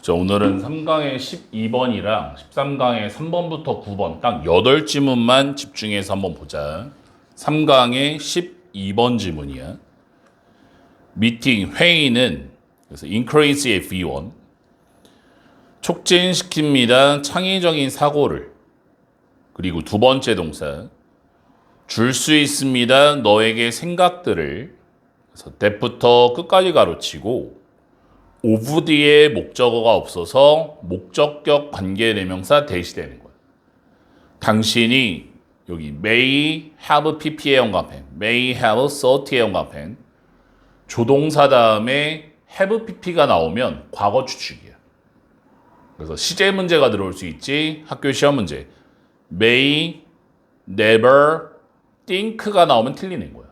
자, 오늘은 3강의 12번이랑 13강의 3번부터 9번 딱 8지문만 집중해서 한번 보자. 3강의 12번 지문이야. 미팅, 회의는 그래서 increase의 V1 촉진시킵니다. 창의적인 사고를. 그리고 두 번째 동사 줄 수 있습니다. 너에게 생각들을. 그래서 that부터 끝까지 가로치고 of 뒤에 목적어가 없어서 목적격 관계대명사 대시되는 거야. 당신이 여기 may have pp에 연관펜, may have 30에 연관펜 조동사 다음에 have pp가 나오면 과거 추측이야. 그래서 시제 문제가 들어올 수 있지. 학교 시험 문제 may, never, think가 나오면 틀리는 거야.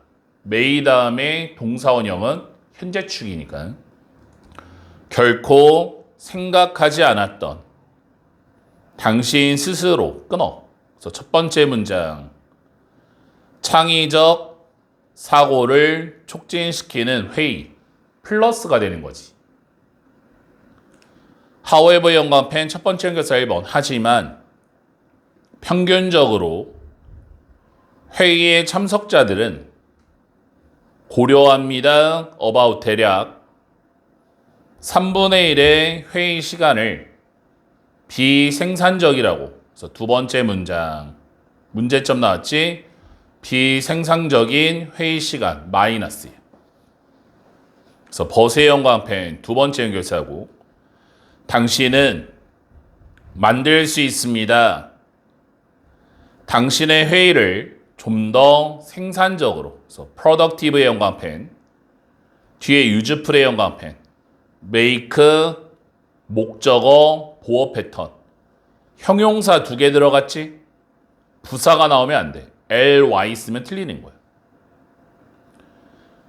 may 다음에 동사원형은 현재축이니까. 결코 생각하지 않았던 당신 스스로 끊어. 그래서 첫 번째 문장 창의적 사고를 촉진시키는 회의 플러스가 되는 거지. however 연관펜 첫 번째 연결사 1번 하지만 평균적으로 회의의 참석자들은 고려합니다. about 대략 3분의 1의 회의 시간을 비생산적이라고. 그래서 두 번째 문장 문제점 나왔지? 비생산적인 회의 시간 마이너스야. 그래서 버스의 연관펜 두 번째 연결사고 당신은 만들 수 있습니다. 당신의 회의를 좀 더 생산적으로. 그래서 productive의 연관펜 뒤에 useful의 연관펜 make 목적어 보어 패턴 형용사 두 개 들어갔지? 부사가 나오면 안 돼. ly 쓰면 틀리는 거야.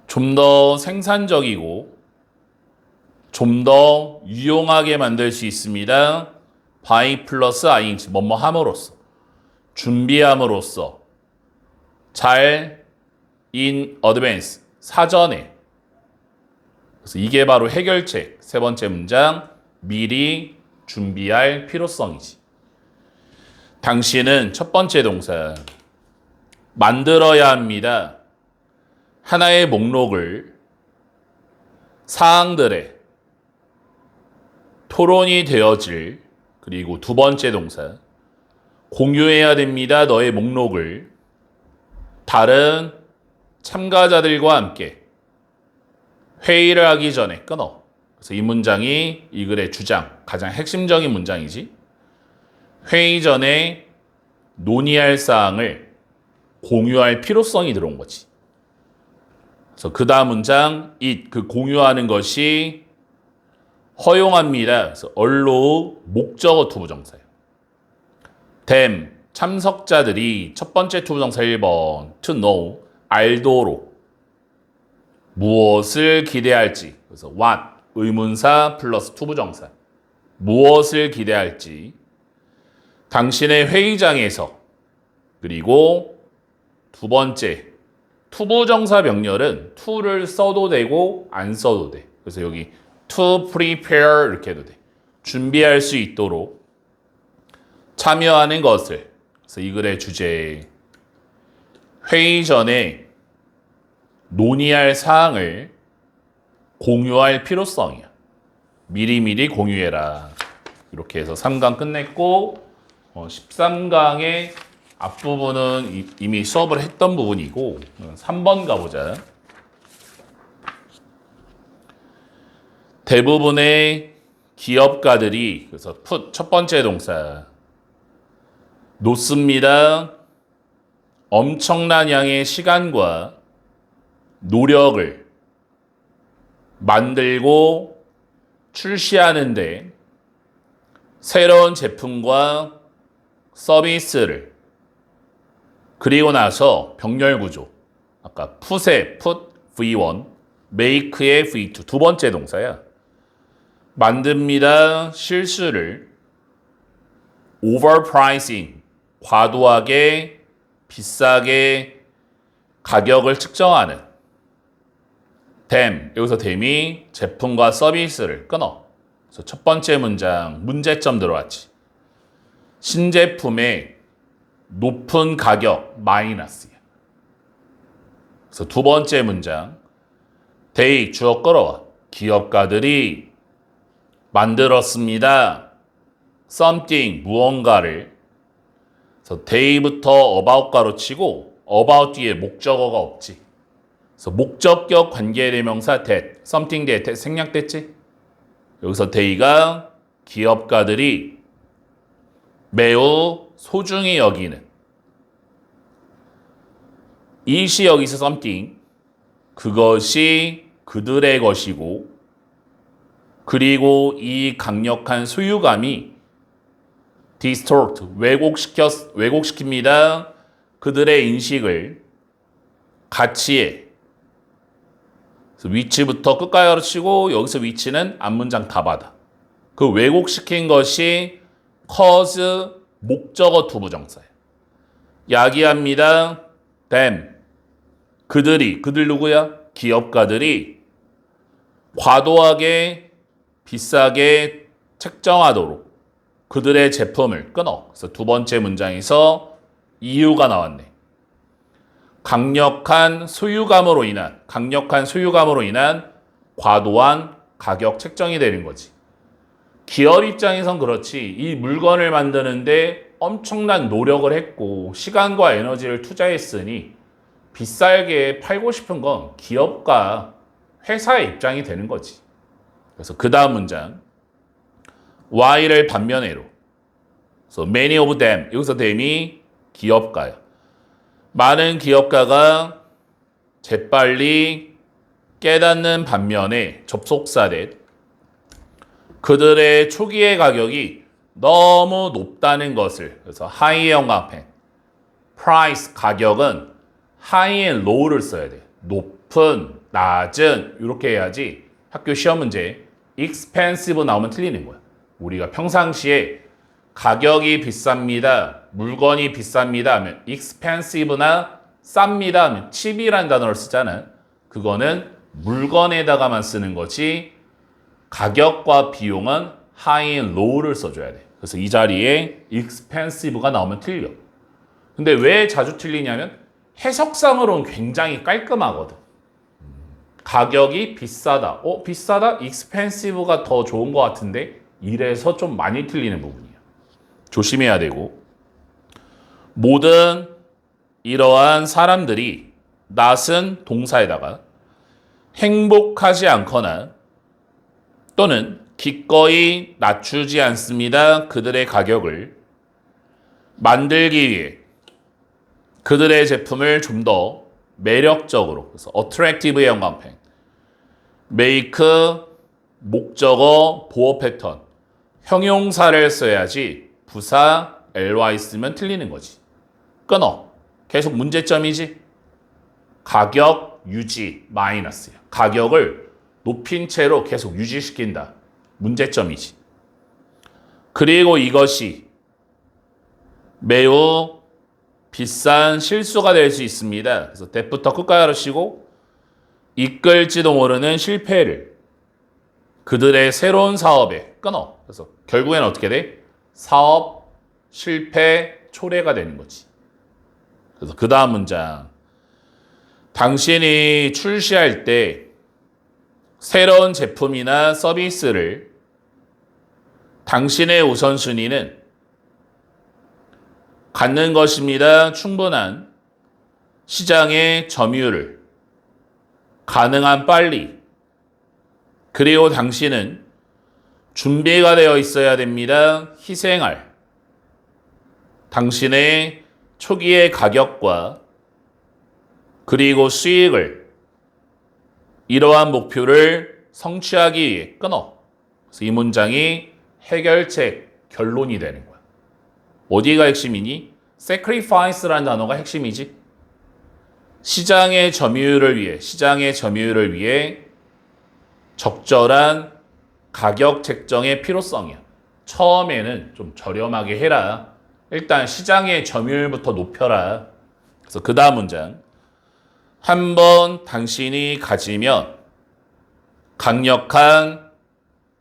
좀 더 생산적이고 좀 더 유용하게 만들 수 있습니다. by 플러스 ing 뭐뭐 함으로써 준비함으로써 잘 in advance 사전에. 그래서 이게 바로 해결책 세 번째 문장 미리 준비할 필요성이지. 당신은 첫 번째 동사 만들어야 합니다. 하나의 목록을 사항들의 토론이 되어질. 그리고 두 번째 동사 공유해야 됩니다. 너의 목록을 다른 참가자들과 함께 회의를 하기 전에 끊어. 그래서 이 문장이 이 글의 주장, 가장 핵심적인 문장이지. 회의 전에 논의할 사항을 공유할 필요성이 들어온 거지. 그래서 그 다음 문장, 그 공유하는 것이 허용합니다. 그래서 allow 목적어 투부정사예요. them 참석자들이 첫 번째 투부정사 1번 to know 알도록 무엇을 기대할지. 그래서 what 의문사 플러스 투부정사 무엇을 기대할지 당신의 회의장에서. 그리고 두 번째 투부정사 병렬은 to를 써도 되고 안 써도 돼. 그래서 여기 to prepare 이렇게 해도 돼. 준비할 수 있도록 참여하는 것을. 그래서 이 글의 주제 회의 전에 논의할 사항을 공유할 필요성이야. 미리미리 공유해라. 이렇게 해서 3강 끝냈고 13강의 앞부분은 이미 수업을 했던 부분이고 3번 가보자. 대부분의 기업가들이 그래서 put 첫 번째 동사 놓습니다. 엄청난 양의 시간과 노력을 만들고 출시하는데 새로운 제품과 서비스를. 그리고 나서 병렬 구조 아까 put의 put V1 make의 V2 두 번째 동사야. 만듭니다. 실수를 overpricing 과도하게 비싸게 가격을 측정하는 them 여기서 them이 제품과 서비스를 끊어. 그래서 첫 번째 문장 문제점 들어왔지. 신제품의 높은 가격 마이너스야. 그래서 두 번째 문장 they 주어 끌어와. 기업가들이 만들었습니다. something 무언가를. 그래서 they부터 about가로 치고 about 뒤에 목적어가 없지. 그래서 목적격 관계대명사 that, something that 생략됐지? 여기서 they가 기업가들이 매우 소중히 여기는 이시 여기서 something 그것이 그들의 것이고 그리고 이 강력한 소유감이 distort 왜곡시킵니다. 그들의 인식을 가치에 위치부터 끝까지 치고 여기서 위치는 앞문장 답하다. 그 왜곡시킨 것이 cause 목적어 투부정사예요. 야기합니다. them 그들 누구야? 기업가들이 과도하게 비싸게 책정하도록 그들의 제품을 끊어. 그래서 두 번째 문장에서 이유가 나왔네. 강력한 소유감으로 인한 과도한 가격 책정이 되는 거지. 기업 입장에선 그렇지. 이 물건을 만드는데 엄청난 노력을 했고 시간과 에너지를 투자했으니 비싸게 팔고 싶은 건 기업과 회사의 입장이 되는 거지. 그래서 그 다음 문장 Y를 반면에로. 그래서 many of them 여기서 them이 기업가야. 많은 기업가가 재빨리 깨닫는 반면에 접속사된 그들의 초기의 가격이 너무 높다는 것을. 그래서 high 영감펜 price 가격은 high and low를 써야 돼. 높은, 낮은 이렇게 해야지 학교 시험 문제 expensive 나오면 틀리는 거야. 우리가 평상시에 가격이 비쌉니다. 물건이 비쌉니다 하면 expensive나 쌉니다 하면 cheap이라는 단어를 쓰잖아. 그거는 물건에다가만 쓰는 거지 가격과 비용은 high and low를 써줘야 돼. 그래서 이 자리에 expensive가 나오면 틀려. 근데 왜 자주 틀리냐면 해석상으로는 굉장히 깔끔하거든. 가격이 비싸다. 비싸다? expensive가 더 좋은 것 같은데 이래서 좀 많이 틀리는 부분이야. 조심해야 되고 모든 이러한 사람들이 낫은 동사에다가 행복하지 않거나 또는 기꺼이 낮추지 않습니다. 그들의 가격을 만들기 위해 그들의 제품을 좀 더 매력적으로. 그래서 attractive의 영감펜 make 목적어 보어 패턴 형용사를 써야지 부사 ly 쓰면 틀리는 거지. 끊어. 계속 문제점이지. 가격 유지 마이너스야. 가격을 높인 채로 계속 유지시킨다. 문제점이지. 그리고 이것이 매우 비싼 실수가 될 수 있습니다. 그래서 that부터 끝까지 하시고 이끌지도 모르는 실패를 그들의 새로운 사업에 끊어. 그래서 결국엔 어떻게 돼? 사업 실패 초래가 되는 거지. 그래서 그 다음 문장 당신이 출시할 때 새로운 제품이나 서비스를 당신의 우선순위는 갖는 것입니다. 충분한 시장의 점유율을 가능한 빨리 그리고 당신은 준비가 되어 있어야 됩니다. 희생할 당신의 초기의 가격과 그리고 수익을 이러한 목표를 성취하기 위해 끊어. 그래서 이 문장이 해결책 결론이 되는 거야. 어디가 핵심이니? sacrifice라는 단어가 핵심이지. 시장의 점유율을 위해 적절한 가격 책정의 필요성이야. 처음에는 좀 저렴하게 해라. 일단 시장의 점유율부터 높여라. 그래서 그 다음 문장. 한번 당신이 가지면 강력한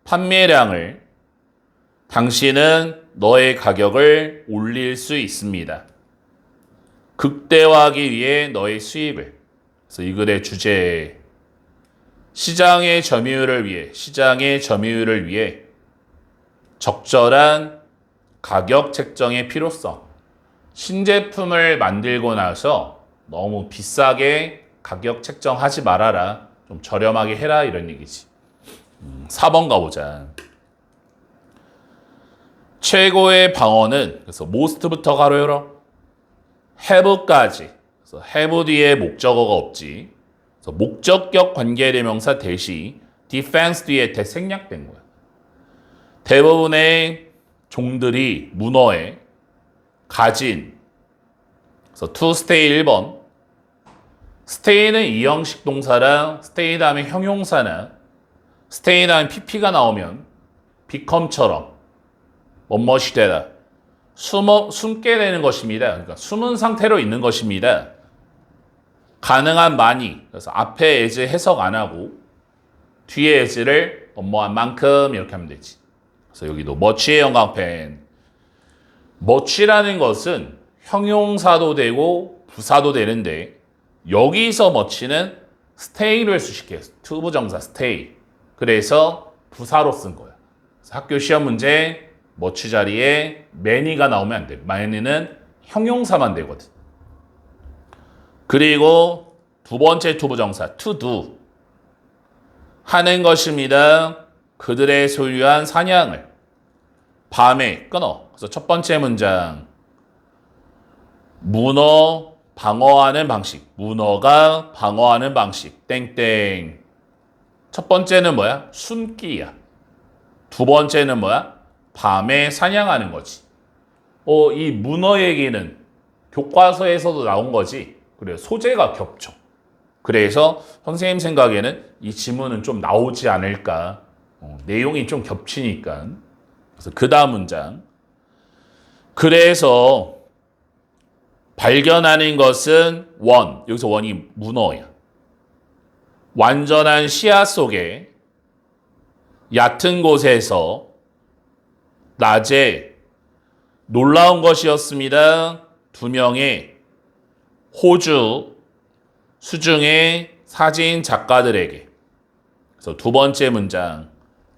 판매량을 당신은 너의 가격을 올릴 수 있습니다. 극대화하기 위해 너의 수입을. 그래서 이 글의 주제 시장의 점유율을 위해 적절한 가격 책정의 필요성. 신제품을 만들고 나서 너무 비싸게 가격 책정하지 말아라. 좀 저렴하게 해라 이런 얘기지. 4번 가보자. 최고의 방어는 그래서 most부터 가로 열어 have까지. 그래서 have 뒤에 목적어가 없지. 그래서 목적격 관계대명사 대시 defense 뒤에 대 생략된 거야. 대부분의 종들이 문어에 가진. 그래서 to stay 1번. stay는 이형식 동사랑 stay 다음에 형용사나 stay 다음에 pp가 나오면 become처럼 뭐뭇이 되다. 숨게 되는 것입니다. 그러니까 숨은 상태로 있는 것입니다. 가능한 많이. 그래서 앞에 as 해석 안 하고 뒤에 as를 뭐한 만큼 이렇게 하면 되지. 그래서 여기도 much의 영광펜. much라는 것은 형용사도 되고 부사도 되는데 여기서 much는 stay를 수식해요. 투부정사 stay. 그래서 부사로 쓴 거야. 그래서 학교 시험 문제 much 자리에 many가 나오면 안 돼. many는 형용사만 되거든. 그리고 두 번째 투부정사 to do. 하는 것입니다. 그들의 소유한 사냥을 밤에 끊어. 그래서 첫 번째 문장 문어 방어하는 방식. 문어가 방어하는 방식. 땡땡. 첫 번째는 뭐야? 숨기야. 두 번째는 뭐야? 밤에 사냥하는 거지. 이 문어 얘기는 교과서에서도 나온 거지. 그래 소재가 겹쳐. 그래서 선생님 생각에는 이 지문은 좀 나오지 않을까. 내용이 좀 겹치니까. 그래서 그 다음 문장. 그래서 발견하는 것은 원. 여기서 원이 문어야. 완전한 시야 속에 얕은 곳에서 낮에 놀라운 것이었습니다. 두 명의 호주 수중의 사진 작가들에게. 그래서 두 번째 문장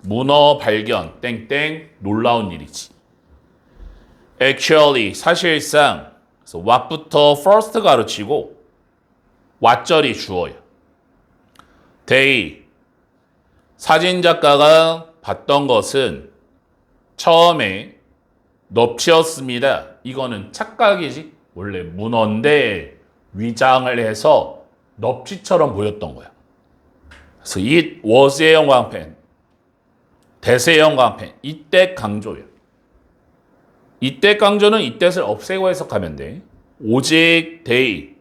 문어 발견 땡땡 놀라운 일이지. Actually 사실상 그래서 what부터 first 가르치고 what절이 주어야. They 사진작가가 봤던 것은 처음에 넙치였습니다. 이거는 착각이지. 원래 문어인데 위장을 해서 넙치처럼 보였던 거야. 그래서 it was의 영광펜, 대세 영광펜, 이때 강조야. 이때 강조는 이때를 없애고 해석하면 돼. 오직 they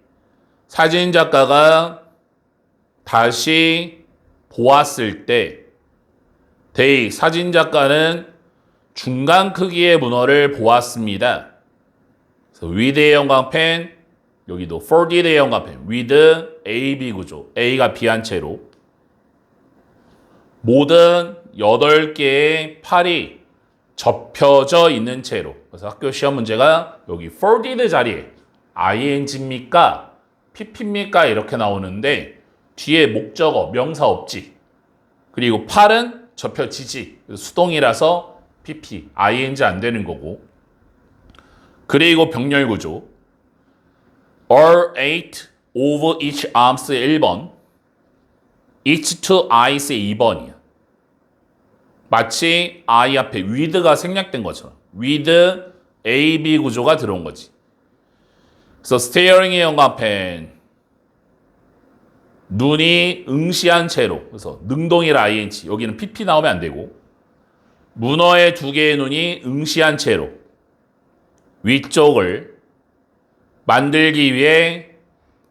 사진작가가 다시 보았을 때 they 사진작가는 중간 크기의 문어를 보았습니다. 그래서 with의 영광펜 여기도 for did의 영광펜 with A, B 구조 A가 B한 채로 모든 8개의 팔이 접혀져 있는 채로. 그래서 학교 시험 문제가 여기 for did 자리에 ing입니까? pp입니까? 이렇게 나오는데 뒤에 목적어, 명사 없지. 그리고 팔은 접혀지지. 수동이라서 pp, ing 안 되는 거고. 그리고 병렬 구조. all 8 of each arms의 1번, each two eyes의 2번이야. 마치 I 앞에 with가 생략된 것처럼 with A, B 구조가 들어온 거지. 그래서 스테어링의 영광펜 눈이 응시한 채로. 그래서 능동이라 ing 여기는 pp 나오면 안 되고 문어의 2개의 눈이 응시한 채로 위쪽을 만들기 위해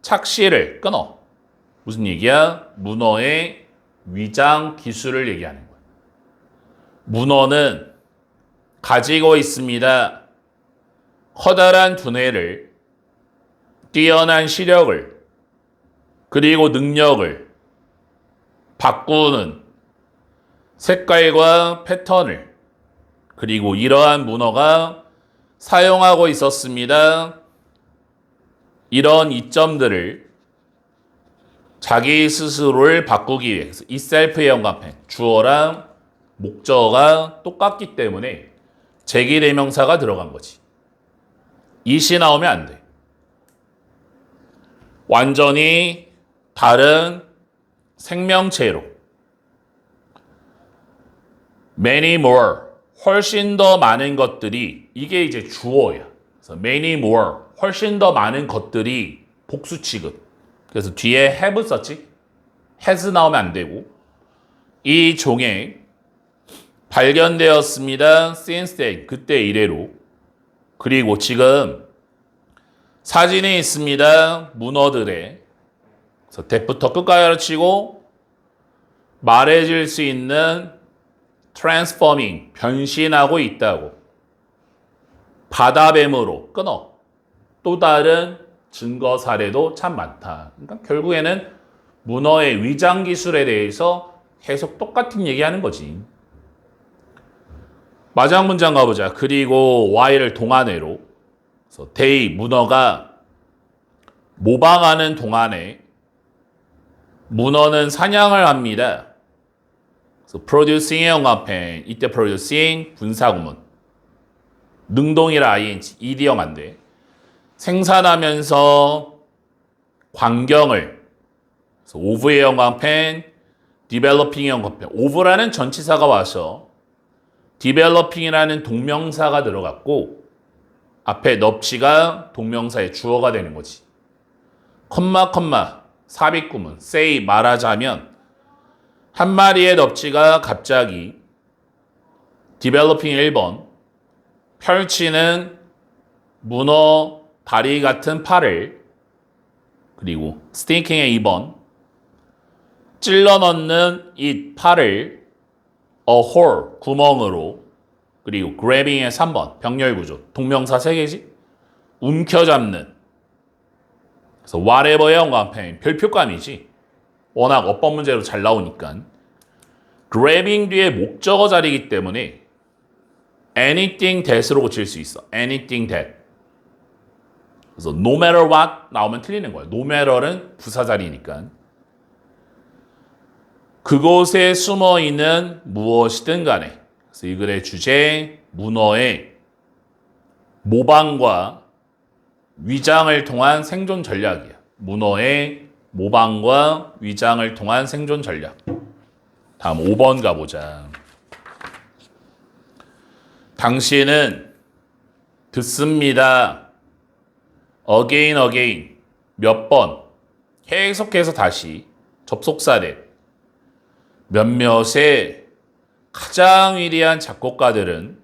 착시를 끊어. 무슨 얘기야? 문어의 위장 기술을 얘기하는 거야. 문어는 가지고 있습니다. 커다란 두뇌를, 뛰어난 시력을, 그리고 능력을 바꾸는 색깔과 패턴을 그리고 이러한 문어가 사용하고 있었습니다. 이런 이점들을 자기 스스로를 바꾸기 위해서 이 셀프의 영감행 주어랑 목적어가 똑같기 때문에 제기대명사가 들어간 거지. it이 나오면 안 돼. 완전히 다른 생명체로 many more 훨씬 더 많은 것들이 이게 이제 주어야. 그래서 many more 훨씬 더 많은 것들이 복수 취급. 그래서 뒤에 have 썼지? has 나오면 안 되고 이 종에 발견되었습니다. since then 그때 이래로 그리고 지금 사진이 있습니다. 문어들의 그래서 대부터 끝까지 치고 말해줄 수 있는 transforming 변신하고 있다고 바다뱀으로 끊어 또 다른 증거 사례도 참 많다. 그러니까 결국에는 문어의 위장 기술에 대해서 계속 똑같은 얘기하는 거지. 마지막 문장 가보자. 그리고 Y를 동안회로 그래서 they 문어가 모방하는 동안에 문어는 사냥을 합니다. 그래서 producing의 영합행 이때 producing 분사구문 능동이라 ing ed형 안 돼. 생산하면서 광경을 그래서 of의 영합행 developing의 영합행 of라는 전치사가 와서 developing이라는 동명사가 들어갔고 앞에 넙치가 동명사의 주어가 되는 거지. 컴마 삽입구문 say 말하자면 한 마리의 넙치가 갑자기 developing 1번 펼치는 문어 다리 같은 팔을 그리고 sticking의 2번 찔러 넣는 이 팔을 a hole 구멍으로 그리고 grabbing의 3번 병렬 구조 동명사 3개지 움켜잡는 그래서 whatever의 영감행 별표감이지 워낙 어법 문제로 잘 나오니까 grabbing 뒤에 목적어 자리이기 때문에 anything that으로 고칠 수 있어 anything that 그래서 no matter what 나오면 틀리는 거야 no matter는 부사 자리니까 그곳에 숨어있는 무엇이든 간에 그래서 이 글의 주제 문어의 모방과 위장을 통한 생존 전략이야. 문어의 모방과 위장을 통한 생존 전략. 다음 5번 가보자. 당신은 듣습니다. again 몇 번 계속해서 다시 접속사대 몇몇의 가장 위대한 작곡가들은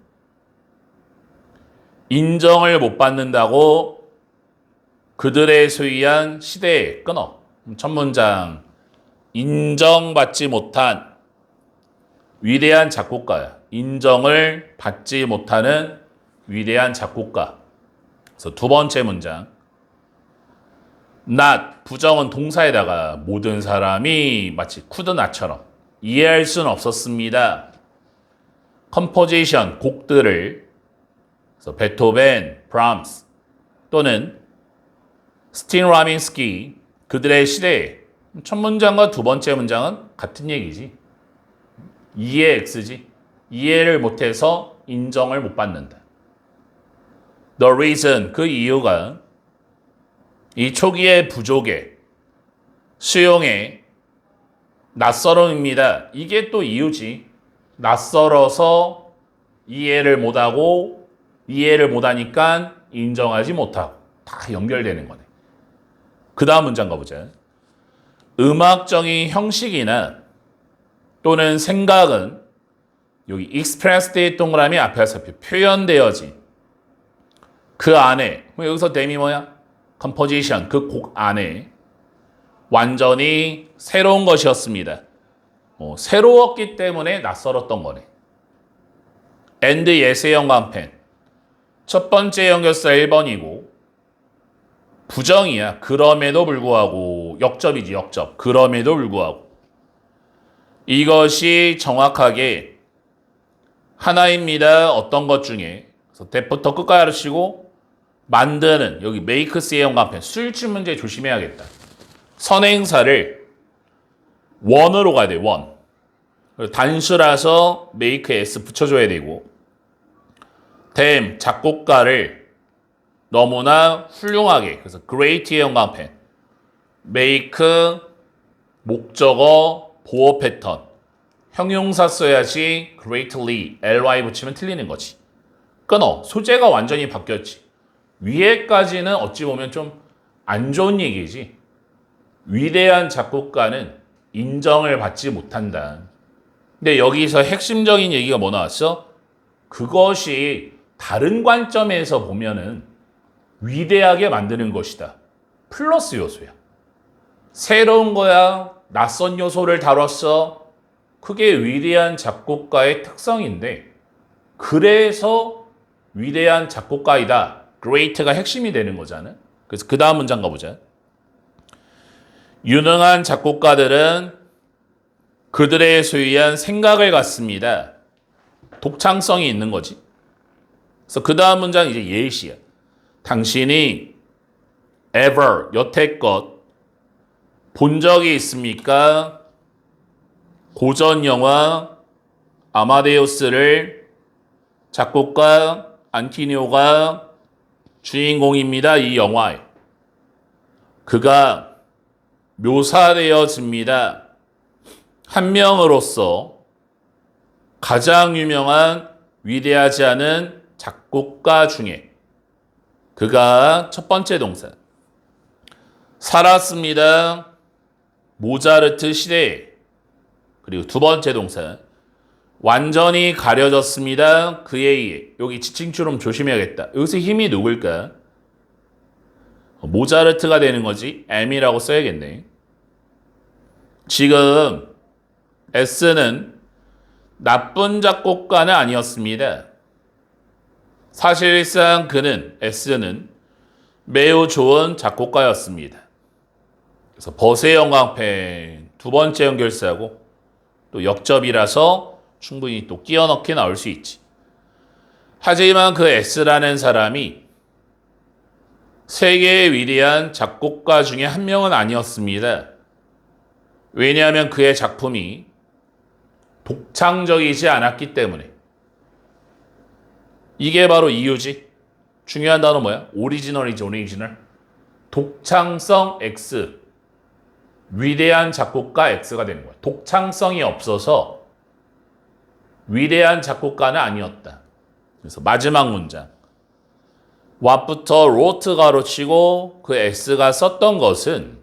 인정을 못 받는다고 그들의 소유한 시대에 끊어. 첫 문장 인정받지 못한 위대한 작곡가야. 인정을 받지 못하는 위대한 작곡가. 그래서 두 번째 문장 not 부정은 동사에다가 모든 사람이 마치 couldn't not처럼 이해할 수는 없었습니다. 컴포지션 곡들을 그래서 베토벤, 브람스 또는 스틴라민스키 그들의 시대에 첫 문장과 두 번째 문장은 같은 얘기지. 이해 X지. 이해를 못해서 인정을 못 받는다. The reason 그 이유가 이 초기의 부족의 수용의 낯설음입니다. 이게 또 이유지. 낯설어서 이해를 못하고 이해를 못하니까 인정하지 못하고 다 연결되는 거네. 그 다음 문장 가보자. 음악적인 형식이나 또는 생각은 여기 expressed 동그라미 앞에서 표현되어진 그 안에 여기서 댐이 뭐야? composition 그 곡 안에 완전히 새로운 것이었습니다. 새로웠기 때문에 낯설었던 거네. and yes의 연관펜 첫 번째 연결사 1번이고 부정이야. 그럼에도 불구하고 역접이지 역접. 그럼에도 불구하고 이것이 정확하게 하나입니다. 어떤 것 중에. 그래서 대부터 끝까지 하시고 만드는 여기 make스의 형광펜 수일치 문제 조심해야겠다. 선행사를 원으로 가야 돼. 원. 단수라서 make s 붙여줘야 되고 작곡가를 너무나 훌륭하게 그래서 great의 형광펜 make 목적어 보어 패턴 형용사 써야지 greatly ly 붙이면 틀리는 거지. 끊어. 소재가 완전히 바뀌었지. 위에까지는 어찌 보면 좀 안 좋은 얘기지. 위대한 작곡가는 인정을 받지 못한다. 근데 여기서 핵심적인 얘기가 뭐 나왔어? 그것이 다른 관점에서 보면은 위대하게 만드는 것이다. 플러스 요소야. 새로운 거야. 낯선 요소를 다뤘어. 그게 위대한 작곡가의 특성인데 그래서 위대한 작곡가이다. great가 핵심이 되는 거잖아. 그래서 그 다음 문장 가보자. 유능한 작곡가들은 그들의 소유한 생각을 갖습니다. 독창성이 있는 거지. 그래서 그 다음 문장 이제 예시야. 당신이 ever 여태껏 본 적이 있습니까? 고전 영화 아마데우스를 작곡가 안티니오가 주인공입니다. 이 영화에. 그가 묘사되어집니다. 한 명으로서 가장 유명한 위대하지 않은 작곡가 중에 그가 첫 번째 동사 살았습니다. 모차르트 시대에. 그리고 두 번째 동사 완전히 가려졌습니다. 그에 의해. 여기 지칭처럼 조심해야겠다. 여기서 힘이 누굴까? 모차르트가 되는 거지. M이라고 써야겠네. 지금 S는 나쁜 작곡가는 아니었습니다. 사실상 S는 매우 좋은 작곡가였습니다. 그래서 벗의 형광펜 두 번째 연결사하고 또 역접이라서 충분히 또 끼워 넣게 나올 수 있지. 하지만 그 S라는 사람이 세계의 위대한 작곡가 중에 한 명은 아니었습니다. 왜냐하면 그의 작품이 독창적이지 않았기 때문에. 이게 바로 이유지. 중요한 단어 뭐야? 오리지널이지, 오리지널. 독창성 X. 위대한 작곡가 X가 되는 거야. 독창성이 없어서 위대한 작곡가는 아니었다. 그래서 마지막 문장. what부터 wrote 가로치고 그 S가 썼던 것은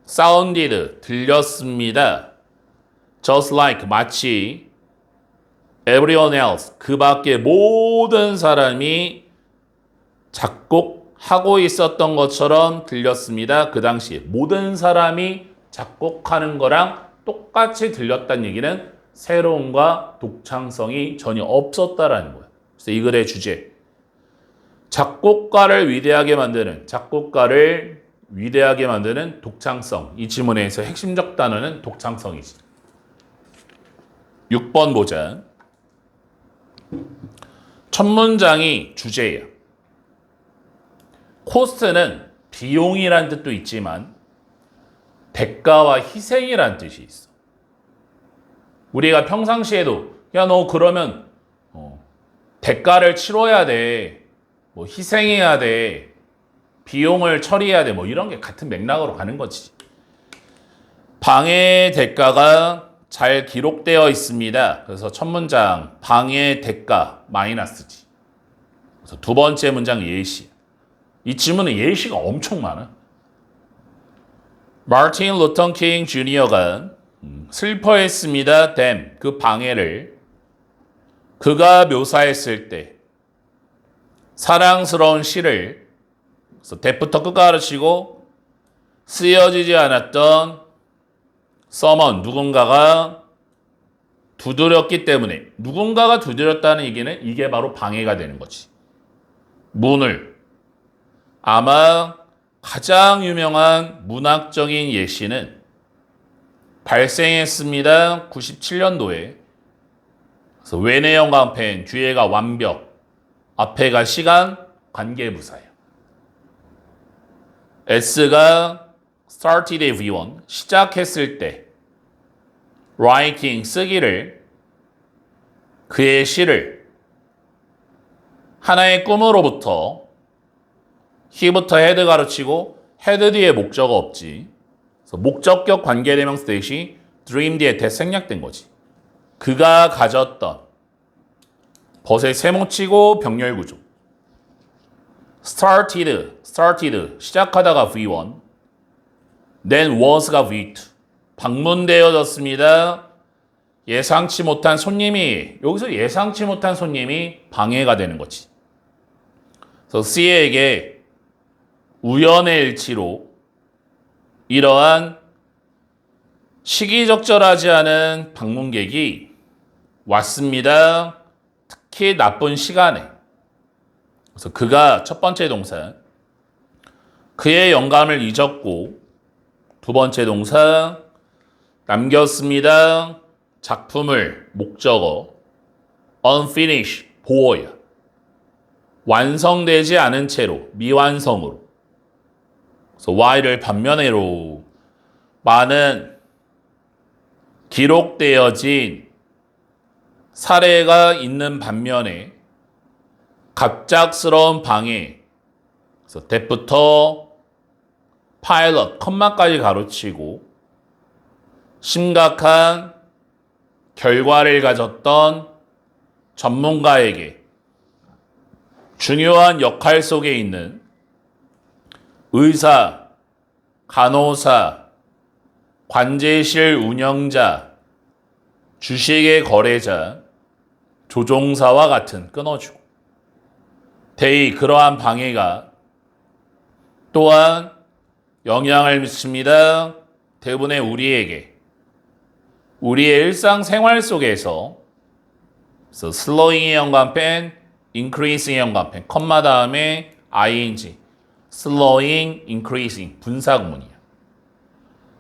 sounded, 들렸습니다. just like, 마치 everyone else, 그 밖에 모든 사람이 작곡하고 있었던 것처럼 들렸습니다. 그 당시에 모든 사람이 작곡하는 거랑 똑같이 들렸다는 얘기는 새로움과 독창성이 전혀 없었다라는 거야. 그래서 이 글의 주제. 작곡가를 위대하게 만드는 독창성. 이 지문에서 핵심적 단어는 독창성이지. 6번 보자. 첫 문장이 주제예요. 코스트는 비용이란 뜻도 있지만 대가와 희생이란 뜻이 있어. 우리가 평상시에도 야, 너 그러면 대가를 치러야 돼. 뭐 희생해야 돼. 비용을 처리해야 돼. 뭐 이런 게 같은 맥락으로 가는 거지. 방해의 대가가 잘 기록되어 있습니다. 그래서 첫 문장 방해의 대가 마이너스지. 그래서 두 번째 문장 예시. 이 질문은 예시가 엄청 많아. 마틴 루터 킹 주니어가 슬퍼했습니다. 그 방해를 그가 묘사했을 때 사랑스러운 시를 그래서 대부터 끝까지 가르치고 쓰여지지 않았던 서먼 누군가가 두드렸기 때문에 누군가가 두드렸다는 얘기는 이게 바로 방해가 되는 거지. 문을 아마 가장 유명한 문학적인 예시는 발생했습니다. 97년도에. 그래서 외내 영광펜 뒤에가 완벽, 앞에가 시간, 관계부사예요. S가 started V1 시작했을 때 writing 쓰기를 그의 시를 하나의 꿈으로부터 he부터 head 가르치고 head 뒤에 목적어 없지. 그래서 목적격 관계대명사 대시 dream 뒤에 that 생략된 거지. 그가 가졌던 벗의 세모치고 병렬 구조. started 시작하다가 V1 then was가 V2 방문되어졌습니다. 예상치 못한 손님이 여기서 예상치 못한 손님이 방해가 되는 거지. 그래서 C에게 우연의 일치로 이러한 시기적절하지 않은 방문객이 왔습니다. 특히 나쁜 시간에. 그래서 그가 첫 번째 동사 그의 영감을 잊었고 두 번째 동사 남겼습니다. 작품을 목적어 unfinished 보어야 완성되지 않은 채로 미완성으로. 그래서 Y를 반면에로 많은 기록되어진 사례가 있는 반면에 갑작스러운 방해. 그래서 that부터 파일럿 컴마까지 가로치고 심각한 결과를 가졌던 전문가에게 중요한 역할 속에 있는 의사, 간호사, 관제실 운영자, 주식의 거래자, 조종사와 같은 끊어주고 대의 그러한 방해가 또한 영향을 미칩니다. 대부분의 우리에게 우리의 일상생활 속에서 slowing의 연관펜, increasing의 연관펜, 컴마 다음에 ing, slowing, increasing 분사구문이야.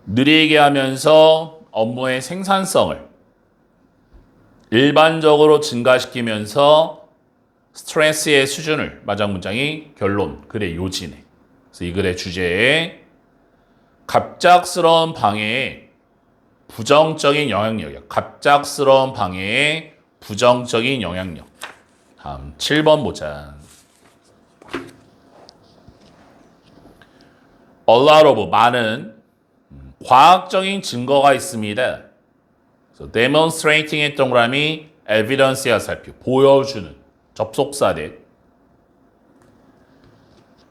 느리게 하면서 업무의 생산성을 일반적으로 증가시키면서 스트레스의 수준을 마지막 문장이 결론, 글의 요지네. 그래서 이 글의 주제에 갑작스러운 방해에 부정적인 영향력이야. 갑작스러운 방해에 부정적인 영향력. 다음 7번 보자. A lot of 많은 과학적인 증거가 있습니다. 그래서 demonstrating의 동그라미 evidence야 살펴 보여주는 접속사대.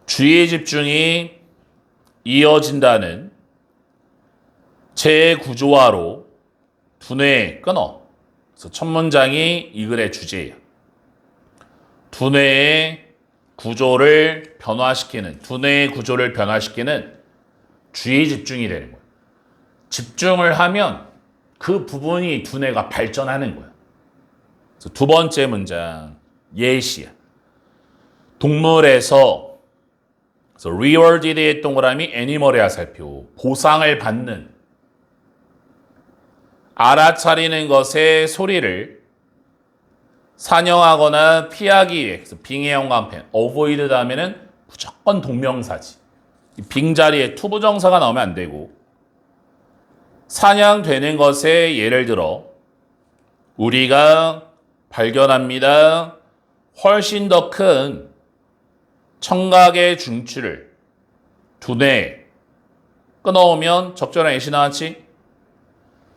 주의 집중이 이어진다는 재구조화로 두뇌 끊어. 그래서 첫 문장이 이 글의 주제예요. 두뇌의 구조를 변화시키는 주의 집중이 되는 거예요. 집중을 하면 그 부분이 두뇌가 발전하는 거예요. 그래서 두 번째 문장 예시야. 동물에서 그래서 rewarded의 동그라미 애니멀의 살펴 보상을 받는 알아차리는 것의 소리를 사냥하거나 피하기 위해 그래서 빙의 연관펜 avoid 다음에는 무조건 동명사지. 빙자리에 투부정사가 나오면 안 되고 사냥되는 것에 예를 들어 우리가 발견합니다. 훨씬 더 큰 청각의 중추를 두뇌에 끊어오면 적절한 예시 나왔지?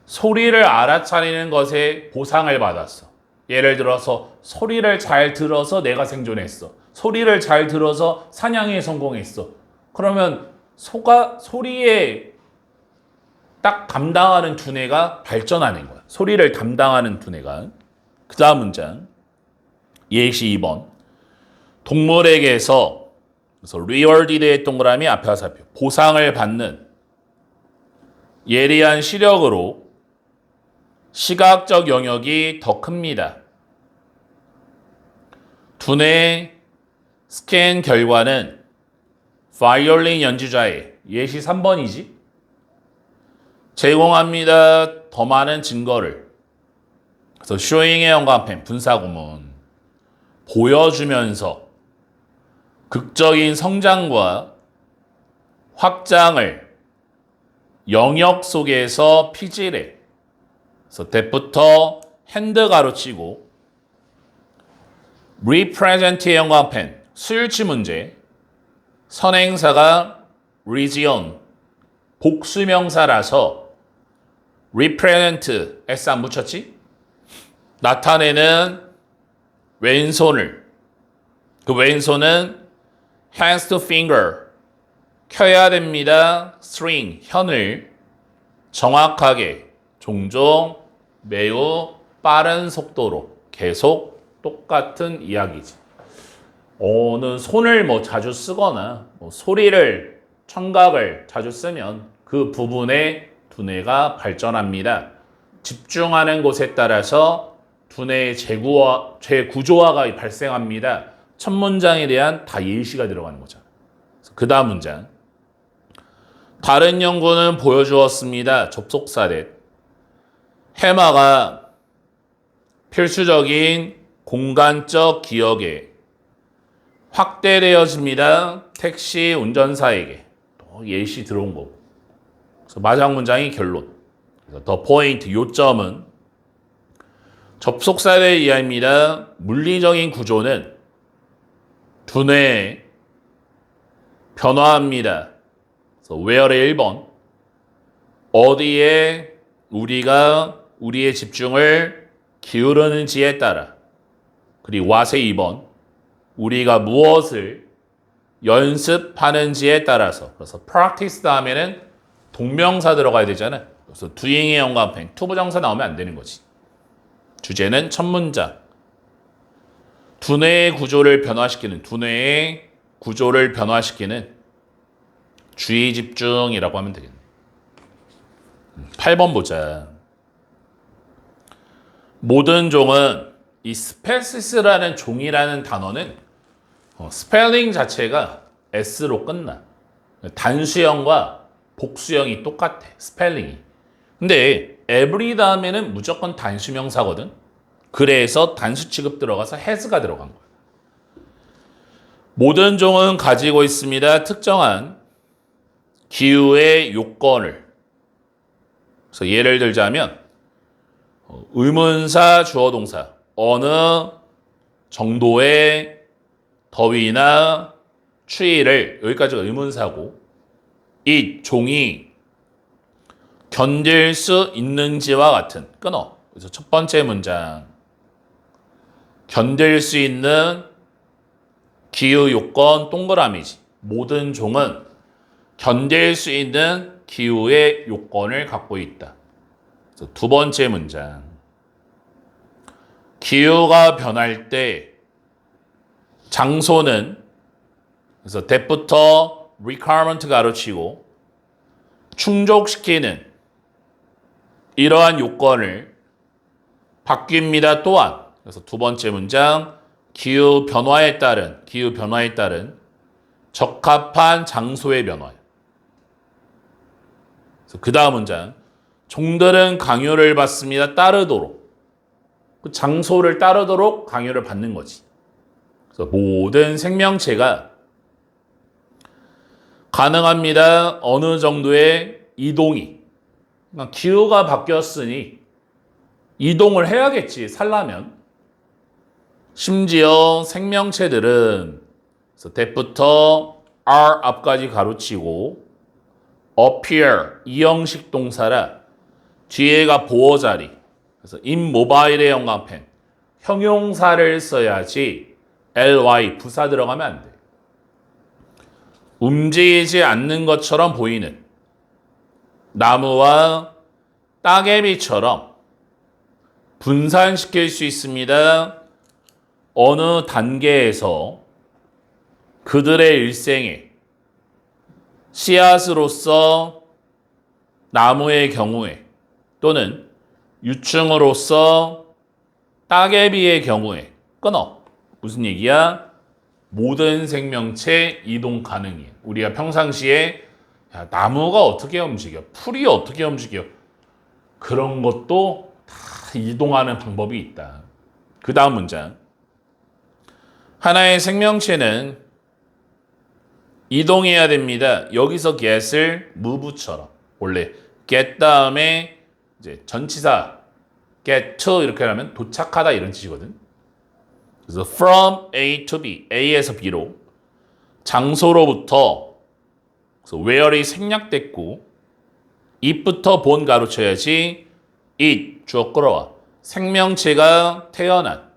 소리를 알아차리는 것에 보상을 받았어. 예를 들어서 소리를 잘 들어서 내가 생존했어. 소리를 잘 들어서 사냥에 성공했어. 그러면 소리에 딱 감당하는 두뇌가 발전하는 거야. 소리를 감당하는 두뇌가. 그 다음 문장 예시 2번 동물에게서 그래서 rewarded의 동그라미 앞에 화살표 보상을 받는 예리한 시력으로 시각적 영역이 더 큽니다. 두뇌 스캔 결과는 바이올린 연주자의 예시 3번이지. 제공합니다. 더 많은 증거를. 그래서 showing의 영감펜 분사구문 보여주면서 극적인 성장과 확장을 영역 속에서 피질해. 그래서 that부터 hand 가로치고 represent의 영감펜 수일치 문제 선행사가 region 복수명사라서 represent s 안 붙였지? 나타내는 왼손을 그 왼손은 hands to finger 켜야 됩니다. string 현을 정확하게 종종 매우 빠른 속도로 계속 똑같은 이야기지. 손을 자주 쓰거나 소리를 청각을 자주 쓰면 그 부분에 두뇌가 발전합니다. 집중하는 곳에 따라서 두뇌의 재구조화가 발생합니다. 첫 문장에 대한 다 예시가 들어가는 거잖아. 그 다음 문장. 다른 연구는 보여주었습니다. 접속사대. 해마가 필수적인 공간적 기억에 확대되어집니다. 택시 운전사에게. 또 예시 들어온 거고. 그래서 마지막 문장이 결론. 더 포인트, 요점은 접속사대 이하입니다. 물리적인 구조는 두뇌에 변화합니다. 그래서 where의 1번. 어디에 우리가 우리의 집중을 기울이는지에 따라. 그리고 what의 2번. 우리가 무엇을 연습하는지에 따라서. 그래서 practice 다음에는 동명사 들어가야 되잖아. 그래서 doing의 영감펜 투부정사 나오면 안 되는 거지. 주제는 첫 문장. 두뇌의 구조를 변화시키는 주의 집중이라고 하면 되겠네. 8번 보자. 모든 종은 이 스페시스라는 종이라는 단어는 스펠링 자체가 S로 끝나. 단수형과 복수형이 똑같아. 스펠링이. 근데 every 다음에는 무조건 단수명사거든. 그래서 단수 취급 들어가서 has가 들어간 거야. 모든 종은 가지고 있습니다. 특정한 기후의 요건을. 그래서 예를 들자면 의문사, 주어, 동사. 어느 정도의 더위나 추위를 여기까지가 의문사고 이 종이 견딜 수 있는지와 같은 끊어. 그래서 첫 번째 문장 견딜 수 있는 기후 요건 동그라미지. 모든 종은 견딜 수 있는 기후의 요건을 갖고 있다. 그래서 두 번째 문장 기후가 변할 때 장소는 그래서 that부터 requirement 가로치고 충족시키는 이러한 요건을 바뀝니다. 또한 그래서 두 번째 문장 기후 변화에 따른 적합한 장소의 변화. 그 다음 문장 종들은 강요를 받습니다. 따르도록 그 장소를 따르도록 강요를 받는 거지. 그래서 모든 생명체가 가능합니다. 어느 정도의 이동이. 그러니까 기후가 바뀌었으니 이동을 해야겠지. 살려면. 심지어 생명체들은 그래서 that부터 are 앞까지 가로치고 appear 이형식 동사라 뒤에가 보어 자리. 그래서 immobile의 영감펜 형용사를 써야지 ly 부사 들어가면 안 돼. 움직이지 않는 것처럼 보이는 나무와 따개비처럼 분산시킬 수 있습니다. 어느 단계에서 그들의 일생에 씨앗으로서 나무의 경우에 또는 유충으로서 따개비의 경우에 끊어. 무슨 얘기야? 모든 생명체 이동 가능해. 우리가 평상시에 야, 나무가 어떻게 움직여? 풀이 어떻게 움직여? 그런 것도 다 이동하는 방법이 있다. 그 다음 문장. 하나의 생명체는 이동해야 됩니다. 여기서 get을 move처럼. 원래 get 다음에 이제 전치사 get to 이렇게 하면 도착하다 이런 뜻이거든. 그래서 from A to B, A에서 B로 장소로부터 그래서 where이 생략됐고 it부터 본 가로쳐야지 it 주어 끌어와 생명체가 태어난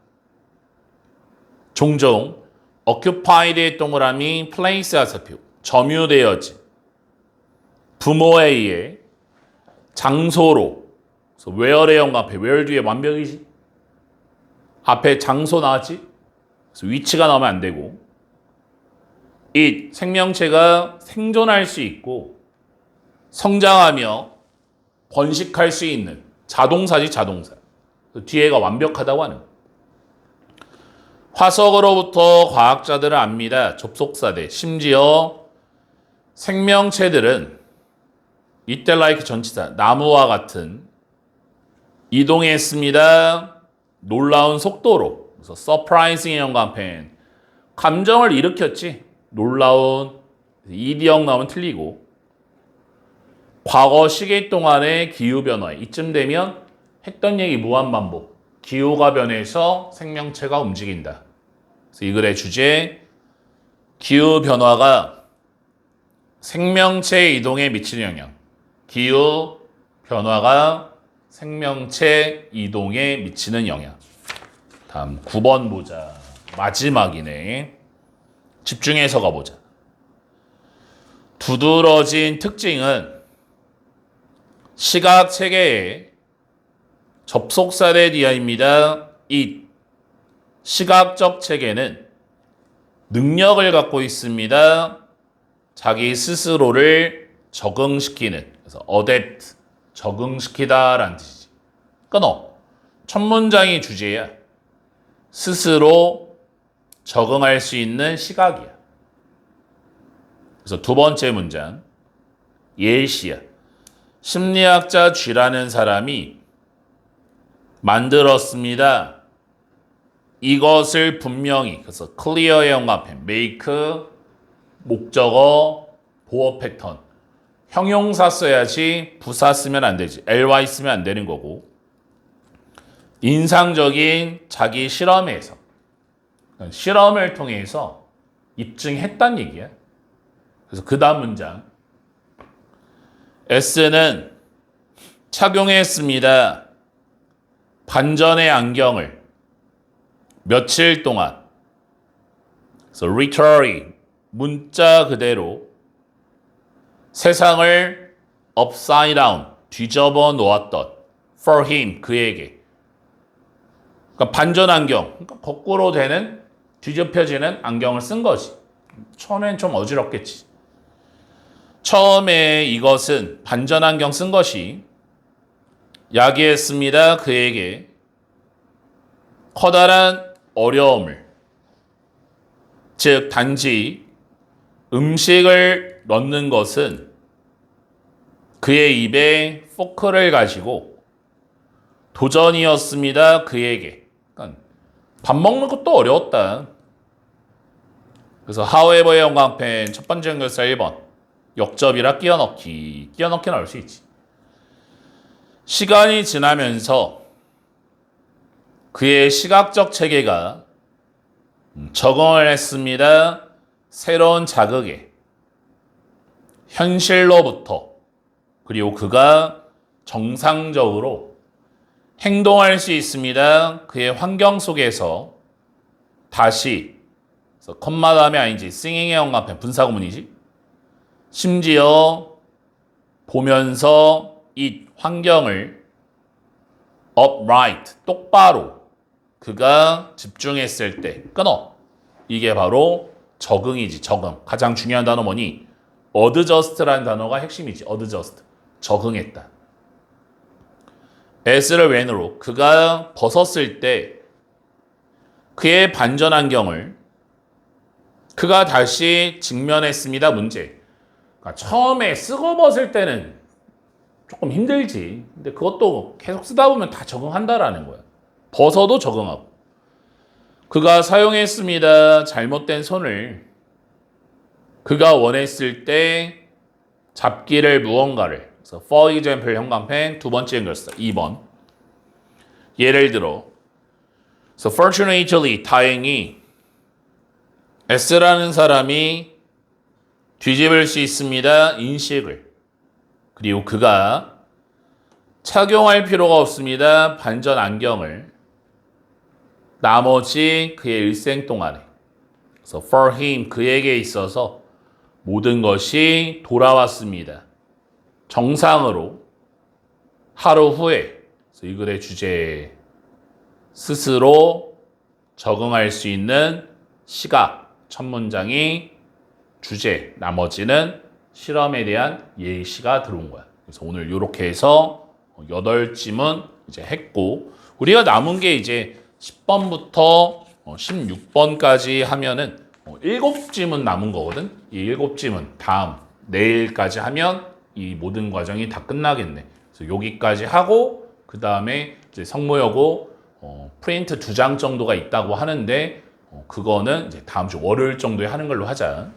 종종 occupied의 동그라미 place 하사표 점유되어진 부모에 의해 장소로 그래서 where의 영어 앞에 where 뒤에 완벽이지 앞에 장소 나왔지 그래서 위치가 나오면 안 되고 it 생명체가 생존할 수 있고 성장하며 번식할 수 있는 자동사지 자동사 뒤에가 완벽하다고 하는 화석으로부터 과학자들은 압니다. 접속사대 심지어 생명체들은 이때 like 전치사 나무와 같은 이동했습니다. 놀라운 속도로 그래서 surprising의 연관펜 감정을 일으켰지 놀라운 이디형 나오면 틀리고 과거 시기 동안의 기후변화에 이쯤 되면 했던 얘기 무한반복 기후가 변해서 생명체가 움직인다. 그래서 이 글의 주제 기후변화가 생명체 이동에 미치는 영향 기후변화가 생명체 이동에 미치는 영향 다음 9번 보자. 마지막이네. 집중해서 가보자. 두드러진 특징은 시각 체계의 접속사대 디아입니다. 이 시각적 체계는 능력을 갖고 있습니다. 자기 스스로를 적응시키는 그래서 adapt 적응시키다라는 뜻이지. 끊어. 첫 문장이 주제야. 스스로 적응할 수 있는 시각이야. 그래서 두 번째 문장 예시야. 심리학자 G라는 사람이 만들었습니다. 이것을 분명히 그래서 clear의 영합해 make 목적어 보어 패턴 형용사 써야지 부사 쓰면 안 되지 ly 쓰면 안 되는 거고 인상적인 자기 실험에서 실험을 통해서 입증했단 얘기야. 그래서 그 다음 문장 S는 착용했습니다. 반전의 안경을 며칠 동안 그래서 literally 문자 그대로 세상을 upside down 뒤집어 놓았던 for him 그에게 그러니까 반전 안경 그러니까 거꾸로 되는 뒤집혀지는 안경을 쓴 거지. 처음엔 좀 어지럽겠지. 처음에 이것은 반전 안경 쓴 것이 야기했습니다. 그에게 커다란 어려움을 즉 단지 음식을 넣는 것은 그의 입에 포크를 가지고 도전이었습니다. 그에게 그러니까 밥 먹는 것도 어려웠다. 그래서 however의 영광펜 첫 번째 연결사 1번 역접이라 끼워넣기 나올 수 있지. 시간이 지나면서 그의 시각적 체계가 적응을 했습니다. 새로운 자극에 현실로부터 그리고 그가 정상적으로 행동할 수 있습니다. 그의 환경 속에서 다시 컴마 다음에 아니지 singing의 영감편 분사구문이지. 심지어 보면서 이 환경을 upright 똑바로 그가 집중했을 때 끊어. 이게 바로 적응이지. 적응. 가장 중요한 단어 뭐니? adjust라는 단어가 핵심이지. adjust. 적응했다. S를 when으로 그가 벗었을 때 그의 반전 안경을 그가 다시 직면했습니다. 문제. 그러니까 처음에 쓰고 벗을 때는 조금 힘들지. 근데 그것도 계속 쓰다 보면 다 적응한다라는 거야. 벗어도 적응하고. 그가 사용했습니다. 잘못된 손을. 그가 원했을 때 잡기를 무언가를. 그래서 for example 형광펜 두 번째 연결사 2번. 예를 들어 So fortunately 다행히 S라는 사람이 뒤집을 수 있습니다. 인식을. 그리고 그가 착용할 필요가 없습니다. 반전 안경을. 나머지 그의 일생 동안에. 그래서 for him 그에게 있어서 모든 것이 돌아왔습니다. 정상으로 하루 후에. 그래서 이 글의 주제 스스로 적응할 수 있는 시각 첫 문장이 주제, 나머지는 실험에 대한 예시가 들어온 거야. 그래서 오늘 이렇게 해서 8지문 이제 했고, 우리가 남은 게 이제 10번부터 16번까지 하면은 7지문 남은 거거든. 이 7지문 다음 내일까지 하면 이 모든 과정이 다 끝나겠네. 그래서 여기까지 하고 그 다음에 이제 성모여고 프린트 2장 정도가 있다고 하는데 그거는 이제 다음 주 월요일 정도에 하는 걸로 하자.